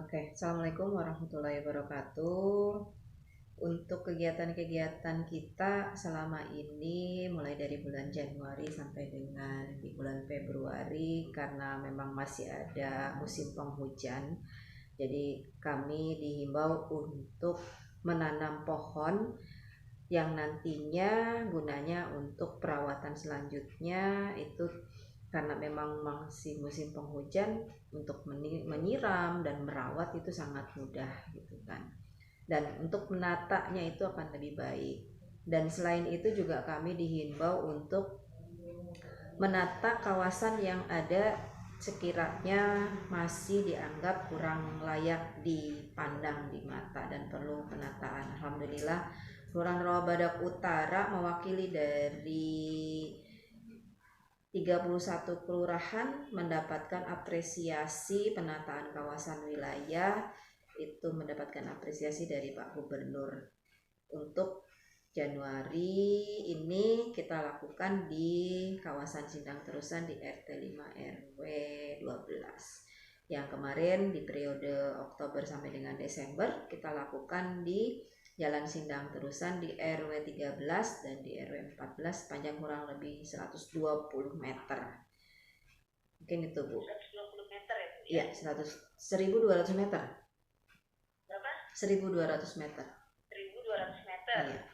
Oke, Assalamualaikum warahmatullahi wabarakatuh. Untuk kegiatan-kegiatan kita selama ini mulai dari bulan Januari sampai dengan di bulan Februari, karena memang masih ada musim penghujan, jadi kami dihimbau untuk menanam pohon yang nantinya gunanya untuk perawatan selanjutnya. Itu karena memang masih musim penghujan, untuk menyiram dan merawat itu sangat mudah gitu kan, dan untuk menatanya itu akan lebih baik. Dan selain itu juga kami dihimbau untuk menata kawasan yang ada sekiranya masih dianggap kurang layak dipandang di mata dan perlu penataan. Alhamdulillah, Kelurahan Rawabadak Utara mewakili dari 31 kelurahan mendapatkan apresiasi penataan kawasan wilayah. Itu mendapatkan apresiasi dari Pak Gubernur. Untuk Januari ini kita lakukan di kawasan Sindang Terusan di RT 5 RW 12. Yang kemarin di periode Oktober sampai dengan Desember kita lakukan di Jalan Sindang Terusan di RW 13 dan di RW 14 panjang kurang lebih 120 meter. Mungkin itu, Bu. 120 meter ya, Bu? Iya, 1200 meter. Berapa? 1200 meter. 1200 meter. Iya.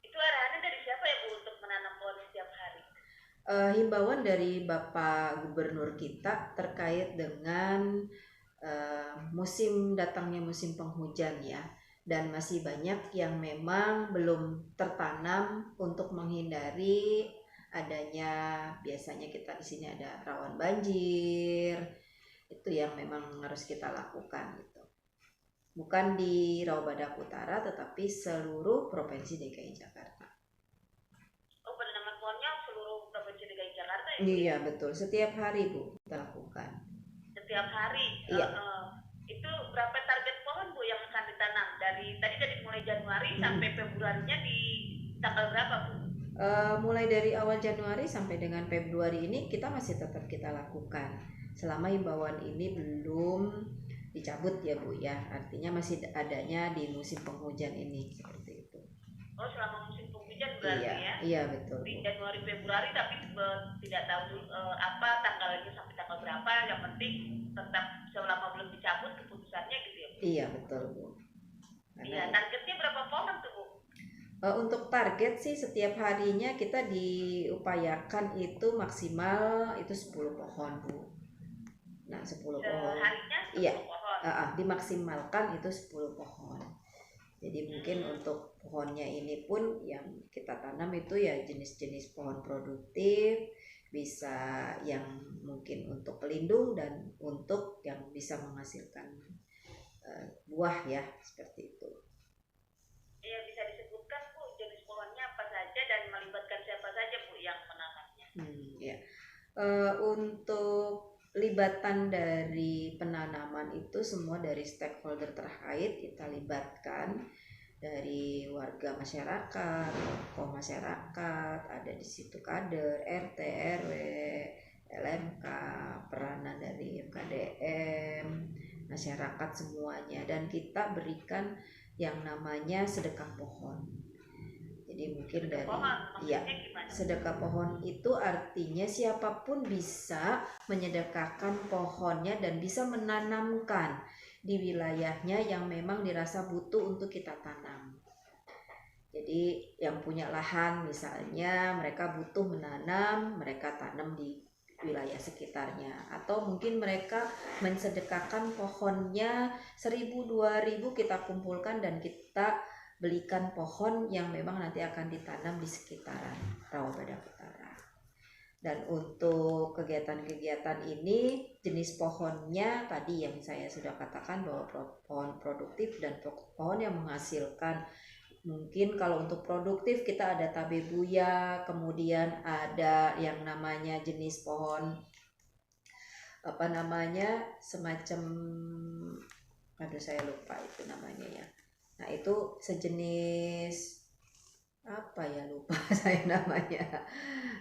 Itu arahannya dari siapa ya, Bu, untuk menanam pohon setiap hari? Himbauan dari Bapak Gubernur kita terkait dengan datangnya musim penghujan ya, dan masih banyak yang memang belum tertanam untuk menghindari adanya, biasanya kita di sini ada rawan banjir. Itu yang memang harus kita lakukan gitu. Bukan di Rawabadak Utara tetapi seluruh Provinsi DKI Jakarta. Oh, penanaman pohonnya seluruh Provinsi DKI Jakarta ya, Bu? Iya, betul. Setiap hari, Bu, kita lakukan. Setiap hari? Iya. Itu berapa target pohon, Bu, yang akan ditanam? Dari mulai Januari sampai Februarinya di tanggal berapa, Bu? Mulai dari awal Januari sampai dengan Februari ini kita masih tetap kita lakukan selama himbauan ini belum dicabut ya, Bu ya. Artinya masih adanya di musim penghujan ini, seperti itu. Oh, selama musim penghujan berarti iya, ya? Iya, betul, Di Bu. Januari Februari, tapi tidak tahu apa tanggalnya sampai tanggal berapa. Yang penting tetap selama belum dicabut keputusannya gitu ya, Bu? Iya, betul, Bu. Iya, targetnya berapa pohon tuh, Bu? Untuk target sih setiap harinya kita diupayakan itu maksimal itu 10 pohon, Bu. Nah, 10 pohon. Seharinya 10 Iya. pohon. Dimaksimalkan itu 10 pohon. Jadi mungkin untuk pohonnya ini pun yang kita tanam itu ya jenis-jenis pohon produktif, bisa yang mungkin untuk pelindung dan untuk yang bisa menghasilkan buah ya, seperti itu. Iya, bisa disebutkan, Bu, jenis pohonnya apa saja dan melibatkan siapa saja, Bu, yang menanamnya? Ya. Untuk libatan dari penanaman itu semua dari stakeholder terkait kita libatkan, dari warga masyarakat, tokoh masyarakat, ada di situ kader, RT, RW, LMK, peranan dari MKDM, masyarakat semuanya, dan kita berikan yang namanya sedekah pohon. Jadi mungkin dari sedekah pohon itu artinya siapapun bisa menyedekahkan pohonnya dan bisa menanamkan di wilayahnya yang memang dirasa butuh untuk kita tanam. Jadi yang punya lahan misalnya mereka butuh menanam, mereka tanam di wilayah sekitarnya, atau mungkin mereka mensedekahkan pohonnya 1000 2000 kita kumpulkan dan kita belikan pohon yang memang nanti akan ditanam di sekitaran Rawabadak Utara. Dan untuk kegiatan-kegiatan ini jenis pohonnya tadi yang saya sudah katakan bahwa pohon produktif dan pohon yang menghasilkan. Mungkin kalau untuk produktif kita ada tabebuya, kemudian ada yang namanya jenis pohon semacam, saya lupa itu namanya ya. Nah, itu sejenis lupa saya namanya.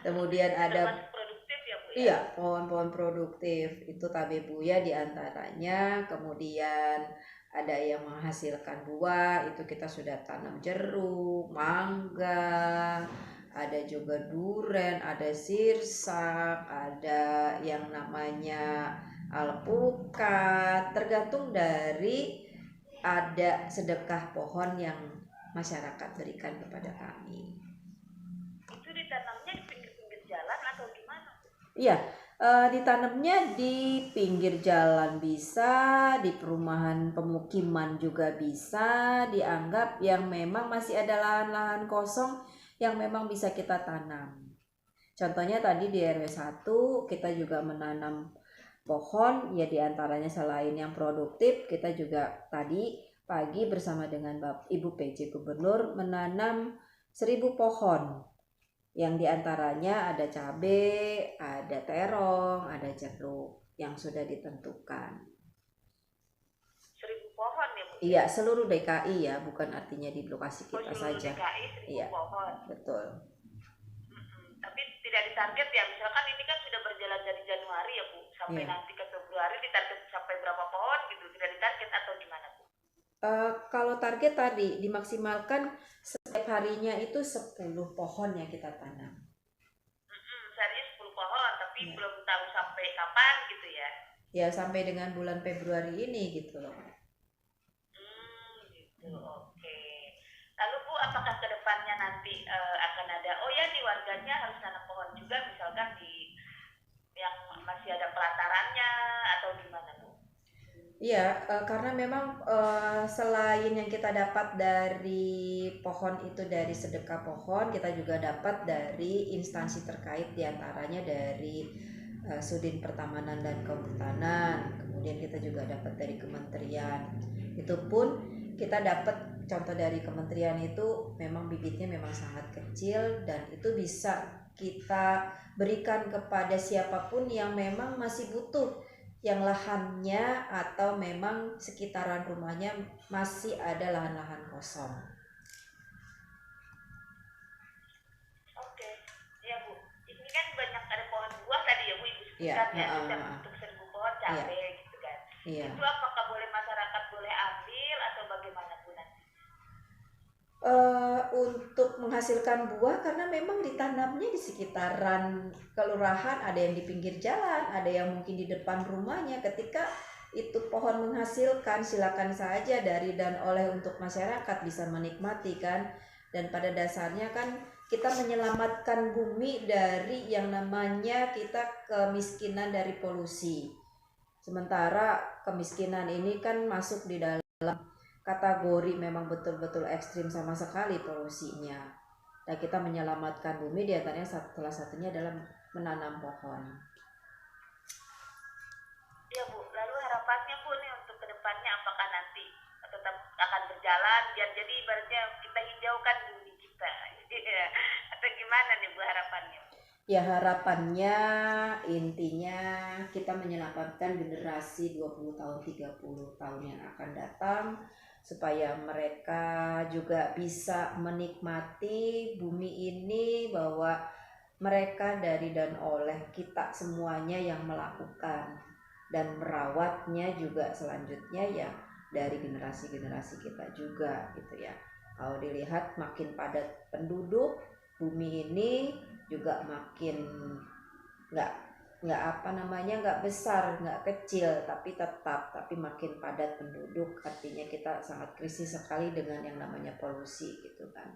Kemudian ada produktif ya, Bu Bu ya? Iya, pohon-pohon produktif itu tabebuya diantaranya, kemudian ada yang menghasilkan buah, itu kita sudah tanam jeruk, mangga, ada juga duren, ada sirsak, ada yang namanya alpukat, tergantung dari ada sedekah pohon yang masyarakat berikan kepada kami. Itu ditanamnya di pinggir-pinggir jalan atau gimana? Iya, ditanamnya di pinggir jalan bisa, di perumahan pemukiman juga bisa, dianggap yang memang masih ada lahan-lahan kosong yang memang bisa kita tanam. Contohnya tadi di RW 1 kita juga menanam pohon, ya diantaranya selain yang produktif, kita juga tadi pagi bersama dengan Ibu PJ Gubernur menanam 1.000 pohon. Yang diantaranya ada cabai, ada terong, ada jeruk yang sudah ditentukan. 1.000 pohon ya Bu? Iya, seluruh DKI ya, bukan artinya di lokasi kita seluruh saja. DKI 1.000 Iya, pohon. betul. Tapi tidak ditarget ya, misalkan ini kan sudah berjalan dari Januari ya Bu, sampai nanti ke Februari ditarget sampai berapa pohon gitu, tidak ditarget atau gimana Bu? Kalau target tadi dimaksimalkan setiap harinya itu 10 pohon yang kita tanam. Sehari 10 pohon, tapi belum tahu sampai kapan gitu ya? Ya sampai dengan bulan Februari ini gitu loh. Gitu, oke. Lalu Bu, apakah kedepannya nanti akan ada, oh ya nih warganya harus tanam pohon juga, misalkan di yang masih ada pelatarannya atau gimana Bu? Iya, karena memang selain yang kita dapat dari pohon itu dari sedekah pohon, kita juga dapat dari instansi terkait diantaranya dari Sudin Pertamanan dan Kehutanan, kemudian kita juga dapat dari kementerian. Itu pun kita dapat contoh dari kementerian itu memang bibitnya memang sangat kecil dan itu bisa kita berikan kepada siapapun yang memang masih butuh, yang lahannya atau memang sekitaran rumahnya masih ada lahan-lahan kosong. Oke, ya Bu. Ini kan banyak ada pohon buah tadi ya Bu, Ibu sebutkan ya, yang untuk 1.000 pohon cabai gitu kan. Itu apakah boleh masyarakat boleh ambil atau bagaimana Bu nanti? Untuk menghasilkan buah karena memang ditanamnya di sekitaran kelurahan, ada yang di pinggir jalan, ada yang mungkin di depan rumahnya. Ketika itu pohon menghasilkan, silakan saja dari dan oleh untuk masyarakat bisa menikmati kan. Dan pada dasarnya kan kita menyelamatkan bumi dari yang namanya kita kemiskinan dari polusi. Sementara kemiskinan ini kan masuk di dalam kategori memang betul-betul ekstrim sama sekali polusinya. Dan kita menyelamatkan bumi diantaranya salah satunya adalah menanam pohon. Ya Bu, lalu harapannya Bu nih untuk kedepannya apakah nanti tetap akan berjalan biar jadi ibaratnya kita hijaukan bumi kita atau gimana nih Bu harapannya? Ya harapannya intinya kita menyelamatkan generasi 20 tahun 30 tahun yang akan datang supaya mereka juga bisa menikmati bumi ini, bahwa mereka dari dan oleh kita semuanya yang melakukan dan merawatnya juga selanjutnya ya dari generasi-generasi kita juga gitu ya. Kalau dilihat makin padat penduduk, bumi ini juga makin nggak besar, nggak kecil, tapi makin padat penduduk, artinya kita sangat krisis sekali dengan yang namanya polusi gitu kan.